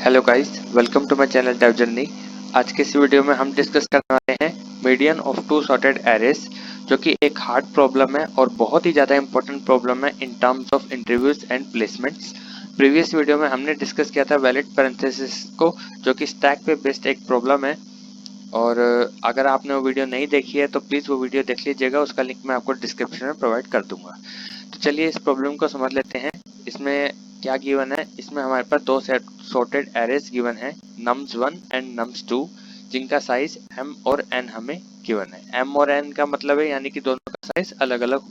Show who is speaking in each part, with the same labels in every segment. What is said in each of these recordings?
Speaker 1: Hello guys, welcome to my channel dev journey. आज के इस वीडियो में हम डिस्कस करने वाले हैं median of two sorted arrays, जो कि एक हार्ड प्रॉब्लम है और बहुत ही ज़्यादा इंपॉर्टेंट प्रॉब्लम है in terms of interviews and placements. Previous video में हमने डिस्कस किया था वैलिड पैरेंथेसिस को, जो कि स्टैक पे बेस्ड एक प्रॉब्लम है। और अगर आपने वो वीडियो नहीं देखी है तो प्लीज़ वो वीडियो देख लीजिएगा, उसका लिंक मैं आपको डिस्क्रिप्शन में प्रोवाइड कर दूंगा। तो चलिए इस प्रॉब्लम को समझ लेते हैं। इसमें क्या गिवन है? इसमें हमारे पास दो सेट सॉर्टेड एरेज गिवन है, nums1 एंड nums2, जिनका साइज m और n हमें गिवन है। m और n का मतलब है यानी कि दोनों का साइज अलग अलग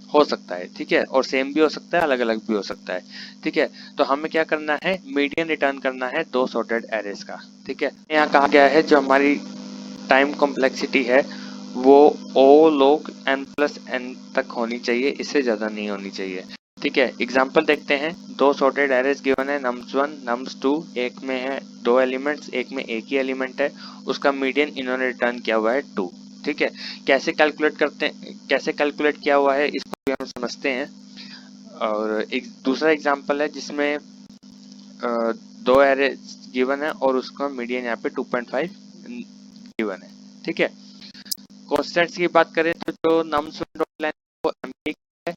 Speaker 1: हो सकता है, ठीक है, और सेम भी हो सकता है, अलग अलग भी हो सकता है, ठीक है। तो हमें क्या करना है, मीडियन रिटर्न करना है दो सॉर्टेड एरेज का, ठीक है। यहाँ कहा गया है जो हमारी टाइम कॉम्प्लेक्सिटी है वो ओ log n प्लस n तक होनी चाहिए, इससे ज्यादा नहीं होनी चाहिए, ठीक है। एग्जाम्पल देखते हैं। दो सॉर्टेड एरेज गिवन है, nums1 nums2, एक में है दो एलिमेंट्स, एक में एक ही एलिमेंट है, उसका मीडियन इन्होंने रिटर्न किया हुआ है 2, ठीक है। कैसे कैलकुलेट करते हैं, कैसे कैलकुलेट किया हुआ है इसको भी हम समझते हैं। और एक दूसरा एग्जाम्पल है जिसमें दो एरेज गिवन है और उसका मीडियन यहाँ पे 2.5 गिवन है, ठीक है। कॉन्स्टेंट्स की बात करें तो जो nums1 डॉट लेंथ वो m के इक्वल है,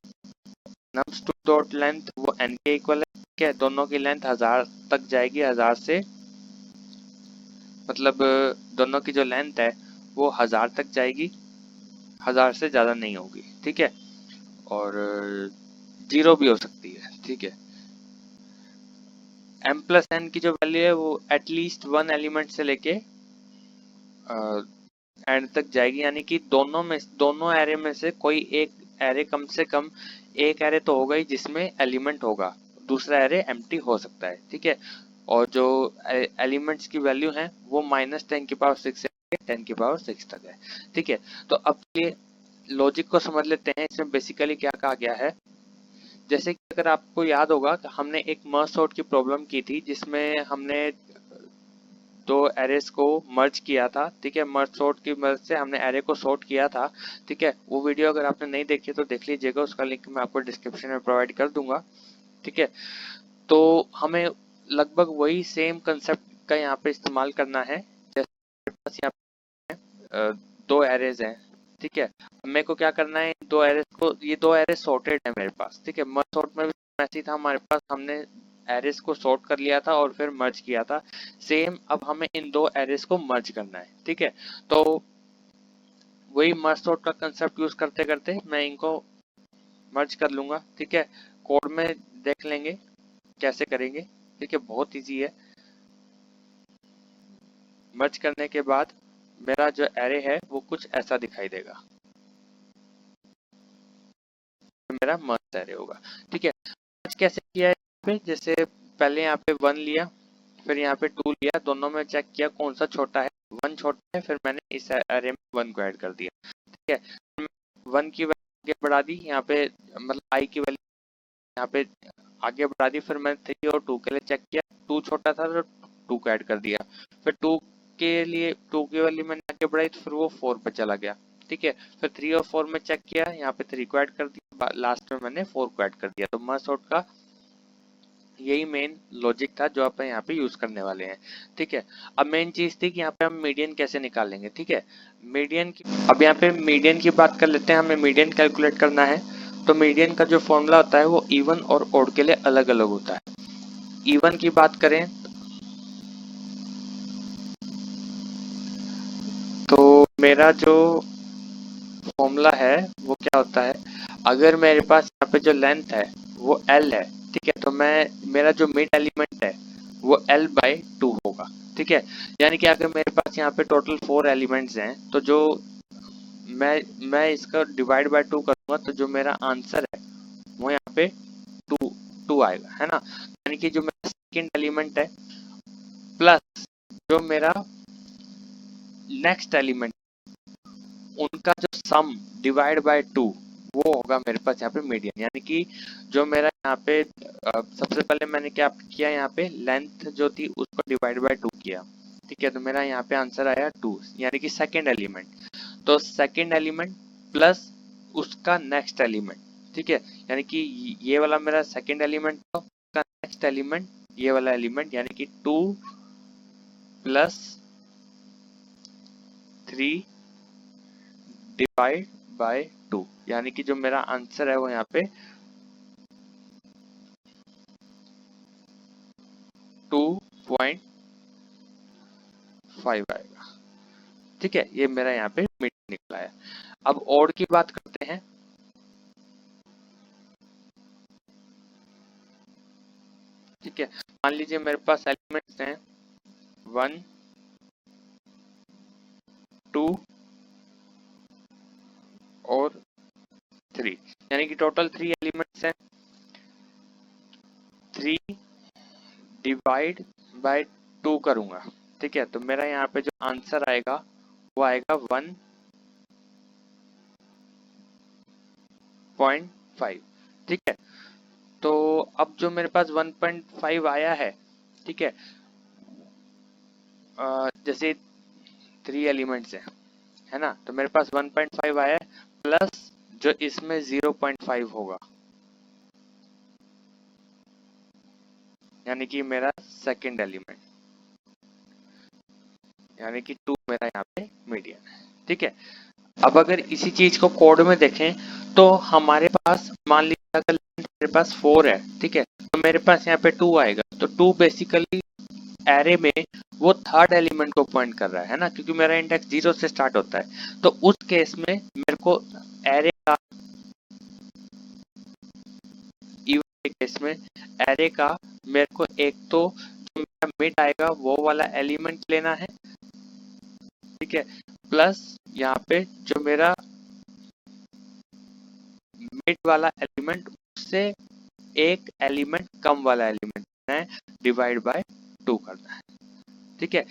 Speaker 1: nums2 डॉट लेंथ वो n के इक्वल है, ठीक है। दोनों की लेंथ 1000 तक जाएगी, 1000 से मतलब दोनों की जो लेंथ है वो 1000 तक जाएगी, 1000 से ज्यादा नहीं होगी, ठीक है। और 0 भी हो सकती है, ठीक है। m प्लस n की जो वैल्यू है वो एटलीस्ट वन एलिमेंट से लेके एंड तक जाएगी, यानी कि दोनों एरे में से कोई एक एरे, कम से कम एक एरे तो होगा ही जिसमें एलिमेंट होगा, दूसरा एरे एम्प्टी हो सकता है, ठीक है। और जो एलिमेंट्स की वैल्यू है वो -10⁶ से 10⁶ तक है, ठीक है। तो अब ये लॉजिक को समझ लेते हैं। इसमें बेसिकली क्या कहा गया है, जैसे कि अगर आपको याद होगा कि हमने एक मर्ज सॉर्ट की प्रॉब्लम की थी जिसमें हमने दो एरेस को मर्ज किया था, ठीक है। मर्ज सॉर्ट की मदद से हमने एरे को सॉर्ट किया था, ठीक है। वो वीडियो अगर आपने नहीं देखी तो देख लीजिएगा, उसका लिंक मैं आपको डिस्क्रिप्शन में प्रोवाइड कर दूंगा, ठीक है। तो हमें लगभग वही सेम कंसेप्ट का यहाँ पे इस्तेमाल करना है। जैसे मेरे पास यहाँ पे दो एरेज हैं, ठीक है। मेरे को क्या करना है, दो एरेज को, ये दो एरेज सॉर्टेड है मेरे पास, ठीक है। मर्ज सॉर्ट में भी ऐसे ही था हमारे पास, हमने एरेस को सॉर्ट कर लिया था और फिर मर्ज किया था। सेम अब हमें इन दो एरेस को मर्ज करना है, ठीक है। तो वही मर्ज सॉर्ट का कंसेप्ट यूज करते करते मैं इनको मर्ज कर लूंगा, ठीक है। कोड में देख लेंगे कैसे करेंगे, ठीक है, बहुत इजी है। मर्ज करने के बाद मेरा जो एरे है वो कुछ ऐसा दिखाई देगा, मेरा मर्ज एरे होगा, ठीक है। मर्ज कैसे किया है यहाँ पे, जैसे पहले यहाँ पे 1 लिया, फिर यहाँ पे 2 लिया, दोनों में चेक किया कौन सा छोटा है, 1 छोटा है, फिर मैंने इस एरे में 1 को ऐड कर दिया, ठीक है। 1 की वैल्यू आगे बढ़ा दी, यहाँ पे मतलब आई की वैल्यू यहाँ पे आगे बढ़ा दी, फिर मैंने 3 और 2 के लिए चेक किया, 2 छोटा था तो 2 को ऐड कर दिया, फिर 2 के लिए 2 की वैल्यू मैंने आगे बढ़ाई तो फिर वो 4 पे चला गया, ठीक है। फिर 3 और 4 में चेक किया, यहाँ पे 3 को ऐड कर दिया, लास्ट में मैंने 4 को ऐड कर दिया। तो मर्ज सॉर्ट का यही मेन लॉजिक था जो आप यहाँ पे यूज करने वाले हैं, ठीक है। अब मेन चीज थी कि यहाँ पे हम मीडियन कैसे निकालेंगे, ठीक है। मीडियन की, अब यहाँ पे मीडियन की बात कर लेते हैं। हमें मीडियन कैलकुलेट करना है, तो मीडियन का जो फॉर्मूला होता है वो इवन और ओड के लिए अलग अलग होता है। इवन की बात करें तो मेरा जो फॉर्मूला है वो क्या होता है, अगर मेरे पास यहाँ पे जो लेंथ है वो L है, ठीक है, तो मेरा जो मिड एलिमेंट है वो L/2 होगा, ठीक है। यानी कि अगर मेरे पास यहाँ पे टोटल 4 एलिमेंट्स हैं तो जो मैं इसका डिवाइड बाय 2 करूंगा तो जो मेरा आंसर है वो यहाँ पे 2 आएगा, है ना। यानी कि जो मेरा सेकेंड एलिमेंट है प्लस जो मेरा नेक्स्ट एलिमेंट, उनका जो सम डिवाइड बाय 2 वो होगा मेरे पास यहाँ पे मीडियन। यानी कि जो मेरा यहाँ पे सबसे पहले मैंने क्या किया, यहाँ पे लेंथ जो थी उसको डिवाइड बाय 2 किया, ठीक है। तो मेरा यहाँ पे आंसर आया 2, यानी कि सेकेंड एलिमेंट। तो सेकेंड एलिमेंट प्लस उसका नेक्स्ट एलिमेंट, ठीक है। यानी कि ये वाला मेरा सेकेंड एलिमेंट था, उसका नेक्स्ट एलिमेंट ये वाला एलिमेंट, यानी कि 2 प्लस 3 डिवाइड बाय 2, यानी कि जो मेरा आंसर है वो यहाँ पे 2.5 आएगा। ठीक है, ये मेरा यहाँ पे मिड निकला है। अब और की बात करते हैं। ठीक है, मान लीजिए मेरे पास एलिमेंट्स हैं 1, 2 और 3, यानी कि टोटल 3 एलिमेंट्स हैं। 3 डिवाइड बाय 2 करूंगा। ठीक है, तो मेरा यहाँ पे जो आंसर आएगा वो आएगा 1.5। ठीक है, तो अब जो मेरे पास 1.5 आया है, ठीक है, जैसे 3 एलिमेंट्स है ना, तो मेरे पास 1.5 आया है, प्लस जो इसमें 0.5 होगा, यानी कि मेरा सेकंड एलिमेंट, यानी कि 2 मेरा यहाँ पे मीडियन है। ठीक है, अब अगर इसी चीज को कोड में देखें तो हमारे पास, मान लीजिए अगर मेरे पास 4 है, ठीक है, तो मेरे पास यहाँ पे 2 आएगा, तो 2 बेसिकली एरे में वो थर्ड एलिमेंट को पॉइंट कर रहा है ना, क्योंकि मेरा इंडेक्स 0 से स्टार्ट होता है। तो उस केस में मेरे को एरे का, इवन के केस में एरे का मेरे को एक तो जो मेरा मिड आएगा वो वाला एलिमेंट लेना है। ठीक है, प्लस यहाँ पे जो मेरा मिड वाला एलिमेंट, उससे एक एलिमेंट कम वाला एलिमेंट है, डिवाइड बाय 2 करना है। ठीक है,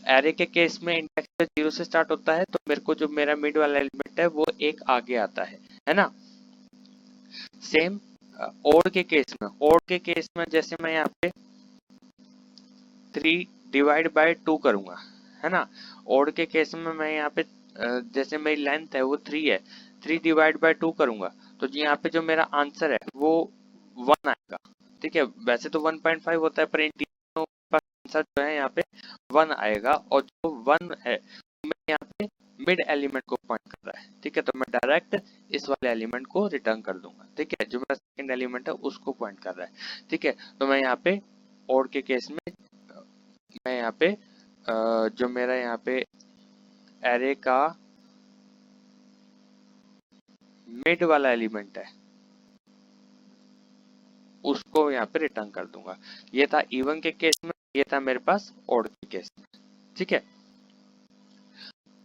Speaker 1: एरे के केस में इंडेक्स 0 से स्टार्ट होता है, तो मेरे को जो मेरा मिड वाला एलिमेंट है वो एक आगे आता है ना। सेम ओड के केस में, ओड के केस में जैसे मैं यहाँ पे 3 डिवाइड बाय 2 करूंगा, है ना। ओड के केस में मैं यहाँ पे जैसे मेरी लेंथ है वो 3 है, 3 डिवाइड बाय 2 करूंगा, तो यहाँ पे जो मेरा आंसर है वो 1 आएगा। ठीक है, वैसे तो 1.5 होता है, पर इन तीनों का आंसर जो है यहाँ पे 1 आएगा, और जो 1 है मैं यहाँ पे मिड एलिमेंट को पॉइंट कर रहा है। ठीक है, तो मैं डायरेक्ट इस वाले एलिमेंट को रिटर्न कर दूंगा। ठीक है, जो मेरा सेकंड एलिमेंट है उसको पॉइंट कर रहा है। ठीक है, तो मैं यहाँ पे और के केस में मैं यहाँ पे जो मेरा यहाँ पे एरे का मिड वाला एलिमेंट है उसको यहाँ पे रिटर्न कर दूंगा। ये था इवन के केस में, ये था मेरे पास ओड के केस में। ठीक है,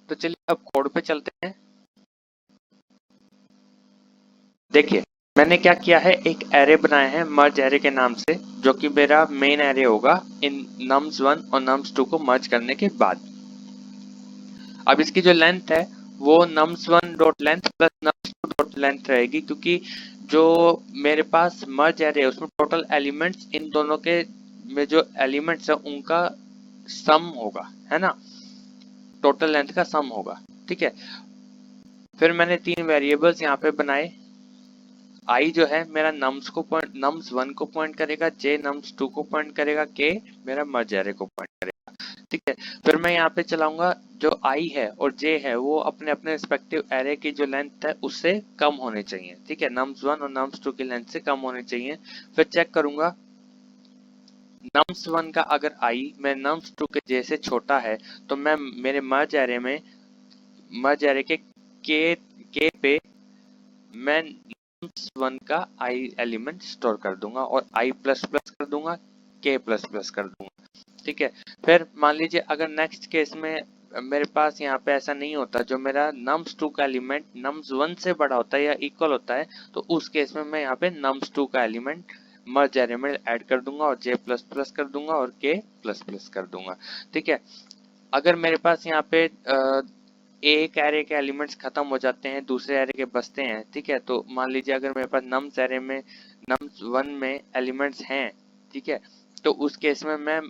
Speaker 1: तो चलिए अब कोड पे चलते हैं। देखिए, मैंने क्या किया है, एक एरे बनाया है मर्ज एरे के नाम से, जो कि मेरा मेन एरे होगा इन nums1 और nums2 को मर्ज करने के बाद। अब इसकी जो लेंथ है वो nums1 dot length plus nums2 dot length रहेगी, क्योंकि जो मेरे पास मर्ज एरे है उसमें टोटल एलिमेंट्स, इन दोनों के में जो एलिमेंट्स है उनका सम होगा, है ना, टोटल लेंथ का सम होगा। ठीक है, फिर मैंने 3 वेरिएबल्स यहाँ पे बनाए। आई जो है मेरा नम्स को पॉइंट, nums1 को पॉइंट करेगा, j nums2 को पॉइंट करेगा, k मेरा मर्ज एरे को पॉइंट करेगा। ठीक है, फिर मैं यहाँ पे चलाऊंगा, जो i है और j है वो अपने अपने रिस्पेक्टिव एरे की जो लेंथ है उससे कम होने चाहिए। ठीक है, nums1 और nums2 की लेंथ से कम होने चाहिए। फिर चेक करूंगा, nums1 का अगर i मैं nums2 के j से छोटा है, तो मैं मेरे मर्ज एरे में, मर्ज एरे के k पे मैं nums1 का i एलिमेंट स्टोर कर दूंगा और i प्लस प्लस कर दूंगा, k प्लस प्लस कर दूंगा। ठीक है, फिर मान लीजिए अगर नेक्स्ट केस में मेरे पास यहाँ पे ऐसा नहीं होता, जो मेरा nums2 का एलिमेंट nums1 से बड़ा होता है या इक्वल होता है, तो उस केस में मैं यहाँ पे nums2 का एलिमेंट मर्ज एरे में ऐड कर दूंगा और j प्लस प्लस कर दूंगा और k प्लस प्लस कर दूंगा। ठीक है, अगर मेरे पास यहाँ पे एक एरे के एलिमेंट्स खत्म हो जाते हैं, दूसरे एरे के बचते हैं, ठीक है, तो मान लीजिए अगर मेरे पास नम्स एरे में nums1 में एलिमेंट्स हैं, ठीक है, तो उस केस में मैं,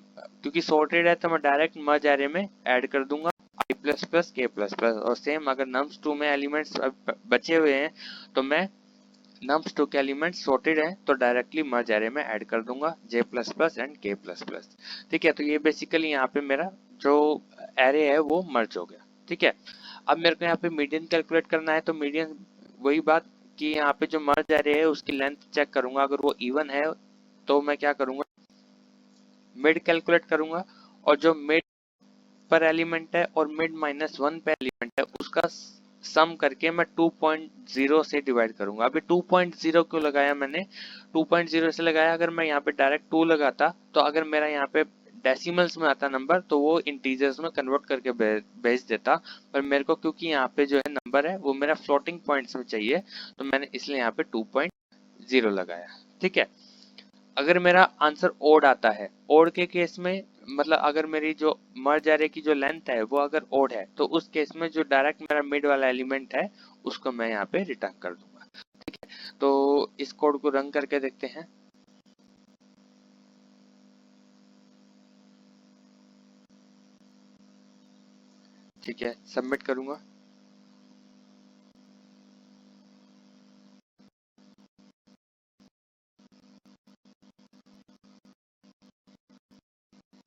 Speaker 1: क्योंकि सॉर्टेड है तो मैं डायरेक्ट मर्ज एरे में ऐड कर दूंगा i plus plus k plus plus, और सेम अगर nums2 में एलिमेंट्स बचे हुए हैं तो मैं nums टू के एलिमेंट सॉर्टेड है तो डायरेक्टली मर्ज एरे में ऐड कर दूंगा j++ एंड k++। ठीक है, तो ये बेसिकली यहाँ पे मेरा जो एरे है वो मर्ज हो गया। ठीक है, अब मेरे को यहाँ पे मीडियन कैलकुलेट करना है, तो मीडियन वही बात कि यहाँ पे जो मर्ज एरे है उसकी लेंथ चेक करूंगा, अगर वो इवन है तो मैं क्या करूंगा, मिड कैलकुलेट करूंगा, और जो मिड पर एलिमेंट है और मिड -1 पे एलिमेंट है उसका सम करके मैं 2.0 से डिवाइड करूंगा। अभी 2.0 क्यों लगाया मैंने, 2.0 से लगाया, अगर मैं यहाँ पे डायरेक्ट 2 लगाता तो अगर मेरा यहाँ पे डेसिमल्स में आता नंबर तो वो इंटीजर्स में कन्वर्ट करके भेज देता, पर मेरे को क्योंकि यहाँ पे जो है नंबर है वो मेरा फ्लोटिंग पॉइंट्स में चाहिए तो मैंने इसलिए यहाँ पे 2.0 लगाया। ठीक है, अगर मेरा आंसर ओड आता है, ओड के केस में मतलब अगर मेरी जो मर्ज एरे की जो लेंथ है वो अगर ओड है तो उस केस में जो डायरेक्ट मेरा मिड वाला एलिमेंट है उसको मैं यहाँ पे रिटर्न कर दूंगा। ठीक है, तो इस कोड को रन करके देखते हैं। ठीक है, सबमिट करूंगा।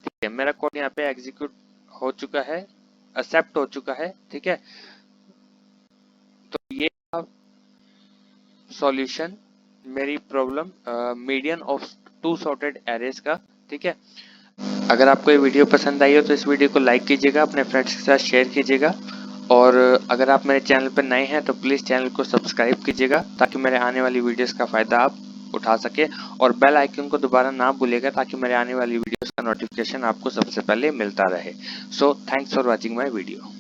Speaker 1: ठीक है, मेरा कोड यहाँ पे एग्जीक्यूट हो चुका है, एक्सेप्ट हो चुका है। ठीक है, तो ये सॉल्यूशन मेरी problem median of two sorted arrays का। ठीक है, अगर आपको ये वीडियो पसंद आई हो तो इस वीडियो को लाइक कीजिएगा, अपने फ्रेंड्स के साथ शेयर कीजिएगा, और अगर आप मेरे चैनल पर नए हैं तो प्लीज़ चैनल को सब्सक्राइब कीजिएगा ताकि मेरे आने वाली वीडियोस का फ़ायदा आप उठा सके, और बेल आइकन को दोबारा ना भूलिएगा ताकि मेरे आने वाली वीडियोस का नोटिफिकेशन आपको सबसे पहले मिलता रहे। So thanks for watching my video.